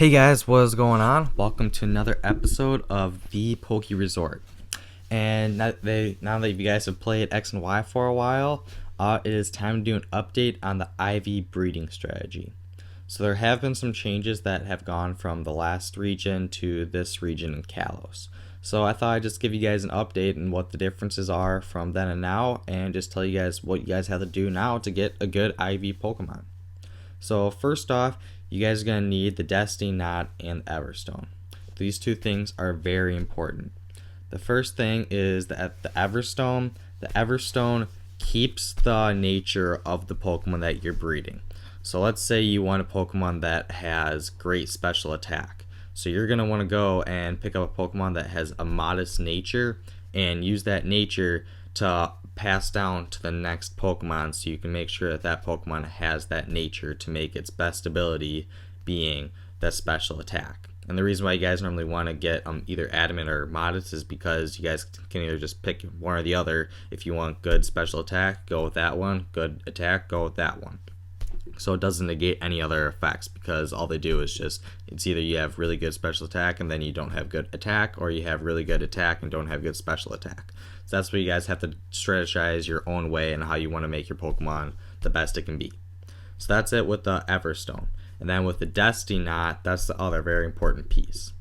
Hey guys, what is going on? Welcome to another episode of the Poke Resort. And now that you guys have played X and Y for a while, it is time to do an update on the IV breeding strategy. So there have been some changes that have gone from the last region to this region in Kalos. So I thought I'd just give you guys an update on what the differences are from then and now, and just tell you guys what you guys have to do now to get a good IV Pokemon. So first off, you guys are going to need the Destiny Knot and the Everstone. These two things are very important. The first thing is that the Everstone keeps the nature of the Pokemon that you're breeding. So let's say you want a Pokemon that has great special attack. So you're going to want to go and pick up a Pokemon that has a modest nature and use that nature to pass down to the next Pokemon, so you can make sure that that Pokemon has that nature to make its best ability being that special attack. And the reason why you guys normally want to get either adamant or modest is because you guys can either just pick one or the other. If you want good special attack, go with that one. Good attack, go with that one. So it doesn't negate any other effects, because all they do is it's either you have really good special attack and then you don't have good attack, or you have really good attack and don't have good special attack. So that's where you guys have to strategize your own way and how you want to make your Pokemon the best it can be. So that's it with the Everstone. And then with the Destiny Knot, that's the other very important piece.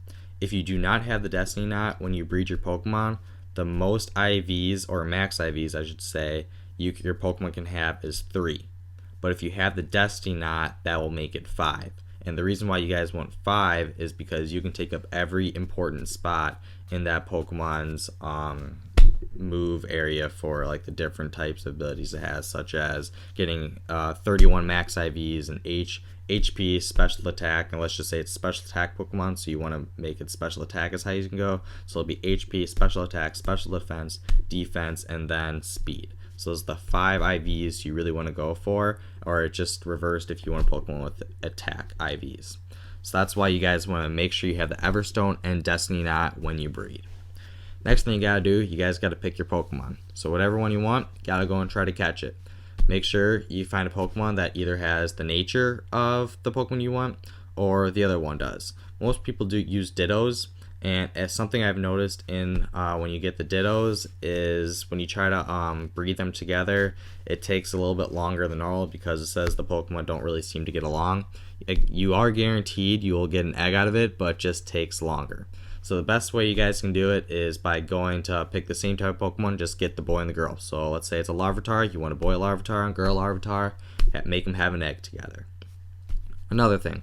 If you do not have the Destiny Knot when you breed your Pokemon, the most IVs, or max IVs I should say, your Pokemon can have is 3. But if you have the Destiny Knot, that will make it 5. And the reason why you guys want 5 is because you can take up every important spot in that Pokemon's move area for like the different types of abilities it has, such as getting 31 max IVs and HP, special attack, and let's just say it's special attack Pokemon, so you want to make it special attack as high as you can go. So it'll be HP, special attack, special defense, and then speed. So those are the 5 IVs you really want to go for, or it just reversed if you want a Pokemon with attack IVs. So that's why you guys want to make sure you have the Everstone and Destiny Knot when you breed. Next thing you gotta do, you guys gotta pick your Pokemon. So whatever one you want, gotta go and try to catch it. Make sure you find a Pokemon that either has the nature of the Pokemon you want, or the other one does. Most people do use Dittos, and as something I've noticed in when you get the Dittos is when you try to breed them together, it takes a little bit longer than normal, because it says the Pokemon don't really seem to get along. You are guaranteed you will get an egg out of it, but it just takes longer. So the best way you guys can do it is by going to pick the same type of Pokemon, just get the boy and the girl. So let's say it's a Larvitar, you want a boy Larvitar and girl Larvitar, make them have an egg together. Another thing,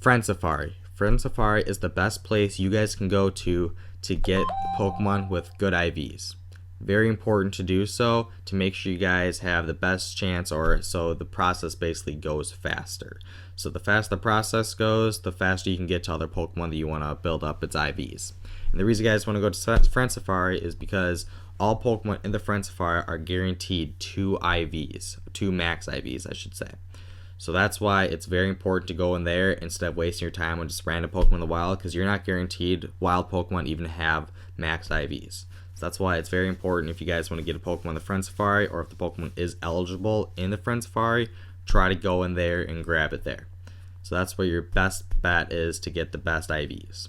Friend Safari. Friend Safari is the best place you guys can go to get Pokemon with good IVs. Very important to do so to make sure you guys have the best chance, or so the process basically goes faster. So the faster the process goes, the faster you can get to other Pokemon that you want to build up its IVs. And the reason you guys want to go to Friend Safari is because all Pokemon in the Friend Safari are guaranteed 2 IVs, 2 max IVs I should say. So that's why it's very important to go in there instead of wasting your time on just random Pokemon in the wild, because you're not guaranteed wild Pokemon even have max IVs. So that's why it's very important, if you guys want to get a Pokemon in the Friend Safari, or if the Pokemon is eligible in the Friend Safari, try to go in there and grab it there. So that's where your best bet is to get the best IVs.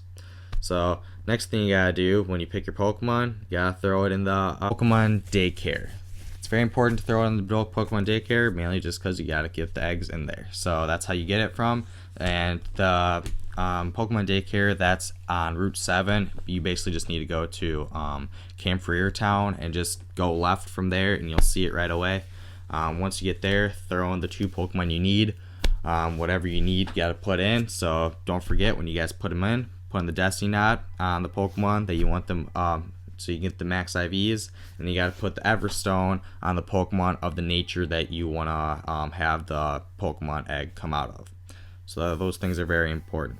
So next thing you gotta do when you pick your Pokemon, you gotta throw it in the Pokemon Daycare. It's very important to throw it in the Pokemon Daycare, mainly just because you gotta get the eggs in there. So that's how you get it from. And the Pokemon Daycare, that's on Route 7. You basically just need to go to Camp Freertown and just go left from there, and you'll see it right away. Once you get there, throw in the 2 Pokemon you need. Whatever you need, you gotta put in. So don't forget, when you guys put them in, put in the Destiny Knot on the Pokemon that you want them, so you get the max IVs, and you gotta put the Everstone on the Pokemon of the nature that you wanna have the Pokemon egg come out of. So those things are very important.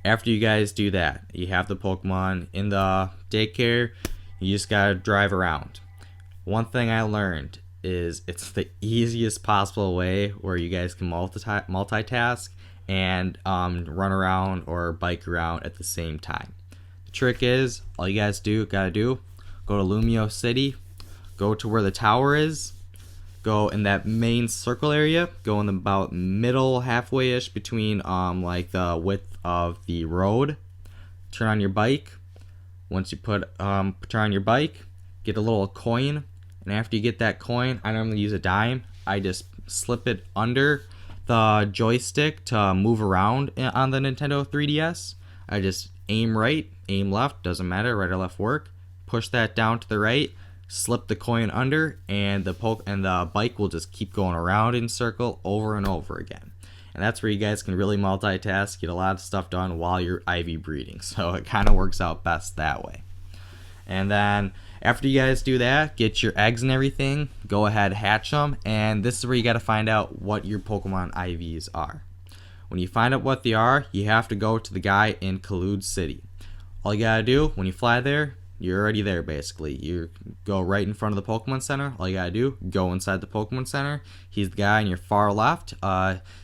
After you guys do that, you have the Pokemon in the Daycare, you just gotta drive around. One thing I learned is it's the easiest possible way where you guys can multitask and run around or bike around at the same time. The trick is, all you guys gotta do, go to Lumio City, go to where the tower is, go in that main circle area, go in the about middle halfway-ish between like the width of the road. Turn on your bike. Once you turn on your bike, get a little coin, and after you get that coin, I normally use a dime. I just slip it under the joystick to move around on the Nintendo 3DS. I just aim right, aim left, doesn't matter, right or left work. Push that down to the right, slip the coin under, and the bike will just keep going around in circle over and over again. And that's where you guys can really multitask, get a lot of stuff done while you're IV breeding. So it kind of works out best that way. And then after you guys do that, get your eggs and everything, go ahead, hatch them, and this is where you got to find out what your Pokemon IVs are. When you find out what they are, you have to go to the guy in Kalude City. All you got to do, when you fly there, you're already there basically. You go right in front of the Pokemon Center. All you got to do, go inside the Pokemon Center. He's the guy on your far left.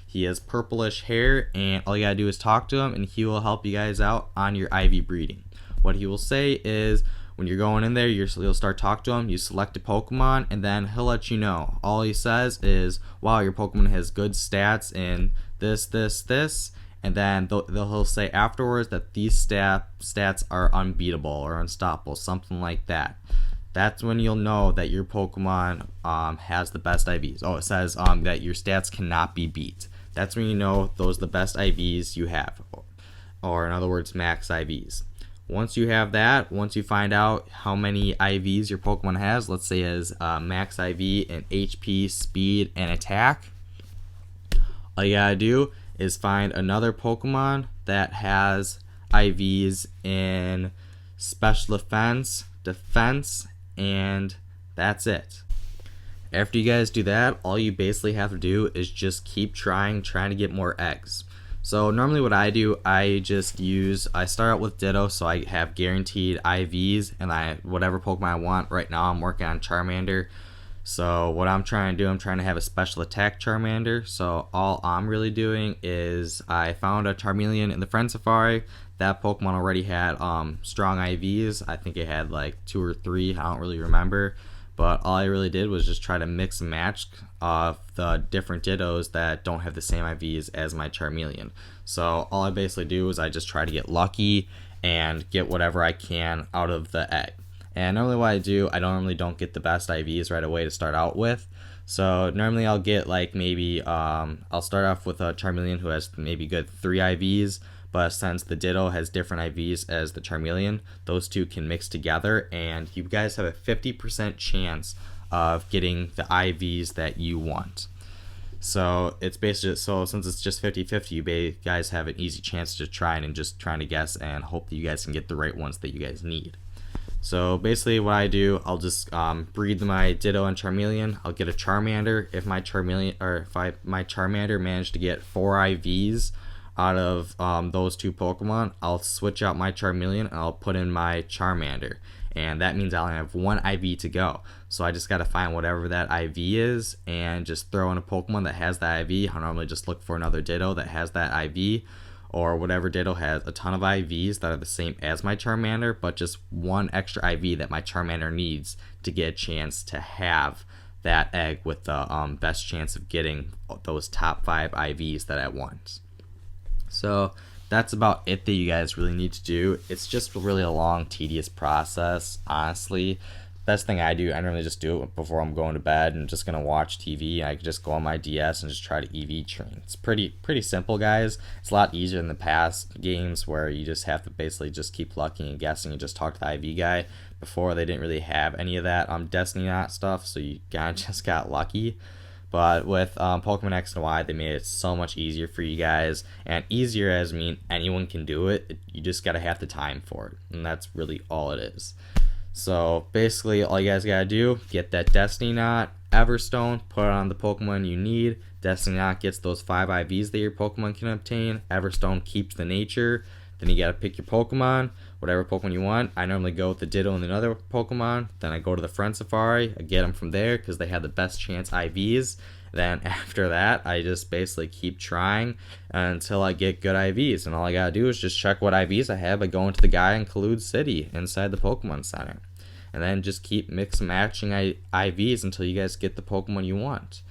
He has purplish hair, and all you got to do is talk to him, and he will help you guys out on your IV breeding. What he will say is, when you're going in there, you'll start talking to him, you select a Pokemon, and then he'll let you know. All he says is, wow, your Pokemon has good stats in this, and then he'll say afterwards that these stats are unbeatable or unstoppable, something like that. That's when you'll know that your Pokemon has the best IVs. Oh, it says that your stats cannot be beat. That's when you know those are the best IVs you have, or in other words, max IVs. Once you have that, once you find out how many IVs your Pokemon has, let's say as max IV in HP, speed, and attack, all you gotta do is find another Pokemon that has IVs in special defense, and that's it. After you guys do that, all you basically have to do is just keep trying to get more eggs. So normally what I do, I start out with Ditto, so I have guaranteed IVs, and whatever Pokemon I want. Right now I'm working on Charmander. So what I'm trying to do, I'm trying to have a special attack Charmander. So all I'm really doing is I found a Charmeleon in the Friend Safari. That Pokemon already had strong IVs. I think it had like 2 or 3, I don't really remember. But all I really did was just try to mix and match the different Dittos that don't have the same IVs as my Charmeleon. So all I basically do is I just try to get lucky and get whatever I can out of the egg. And normally what I do, I normally don't get the best IVs right away to start out with. So normally I'll get like maybe, I'll start off with a Charmeleon who has maybe good 3 IVs. But since the Ditto has different IVs as the Charmeleon, those two can mix together, and you guys have a 50% chance of getting the IVs that you want. So it's basically, since it's just 50-50, you guys have an easy chance to trying to guess and hope that you guys can get the right ones that you guys need. So basically what I do, I'll just breed my Ditto and Charmeleon. I'll get a Charmander. If my Charmander managed to get 4 IVs out of those 2 Pokemon, I'll switch out my Charmeleon and I'll put in my Charmander, and that means I'll have 1 IV to go. So I just got to find whatever that IV is and just throw in a Pokemon that has that IV. I normally just look for another Ditto that has that IV, or whatever Ditto has a ton of IVs that are the same as my Charmander, but just 1 extra IV that my Charmander needs to get a chance to have that egg with the best chance of getting those top 5 IVs that I want. So that's about it that you guys really need to do. It's just really a long, tedious process, honestly. Best thing I do, I normally just do it before I'm going to bed and just going to watch TV. I can just go on my DS and just try to EV train. It's pretty simple, guys. It's a lot easier than the past games where you just have to basically just keep lucking and guessing and just talk to the IV guy. Before, they didn't really have any of that Destiny Knot stuff, so you just got lucky. But with Pokemon X and Y, they made it so much easier for you guys. And easier as mean anyone can do it. You just got to have the time for it. And that's really all it is. So basically, all you guys got to do, get that Destiny Knot, Everstone, put it on the Pokemon you need. Destiny Knot gets those 5 IVs that your Pokemon can obtain. Everstone keeps the nature. Then you got to pick your Pokemon, whatever Pokemon you want. I normally go with the Ditto and another Pokemon. Then I go to the Friend Safari. I get them from there because they have the best chance IVs. Then after that, I just basically keep trying until I get good IVs. And all I got to do is just check what IVs I have by going to the guy in Kalude City inside the Pokemon Center. and then just keep mix and matching IVs until you guys get the Pokemon you want.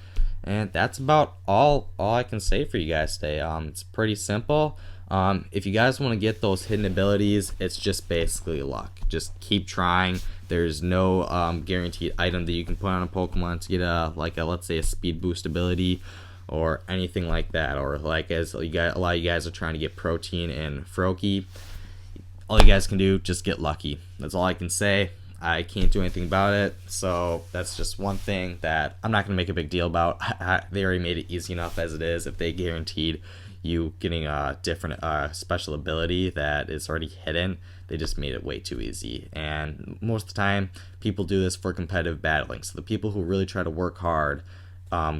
And that's about all I can say for you guys today. It's pretty simple. If you guys want to get those hidden abilities, it's just basically luck. Just keep trying. There's no guaranteed item that you can put on a Pokemon to get a let's say a speed boost ability or anything like that. Or like as you guys, a lot of you guys are trying to get protein and Froakie. All you guys can do, just get lucky. That's all I can say. I can't do anything about it, so that's just one thing that I'm not going to make a big deal about. They already made it easy enough as it is. If they guaranteed you getting a different special ability that is already hidden, they just made it way too easy. And most of the time, people do this for competitive battling. So the people who really try to work hard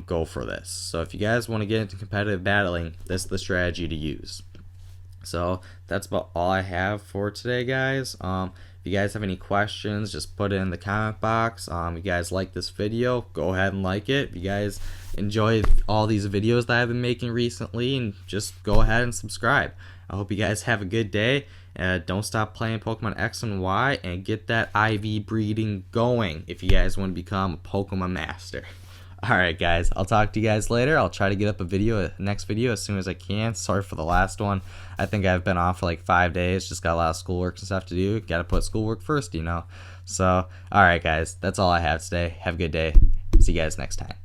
go for this. So if you guys want to get into competitive battling, this is the strategy to use. So that's about all I have for today, guys. If you guys have any questions, just put it in the comment box. If you guys like this video, go ahead and like it. If you guys enjoy all these videos that I've been making recently, and just go ahead and subscribe. I hope you guys have a good day. Don't stop playing Pokemon X and Y, and get that IV breeding going if you guys want to become a Pokemon master. Alright guys, I'll talk to you guys later. I'll try to get up a next video as soon as I can. Sorry for the last one. I think I've been off for like 5 days. Just got a lot of schoolwork and stuff to do. Gotta put schoolwork first, you know. So, alright guys, that's all I have today. Have a good day. See you guys next time.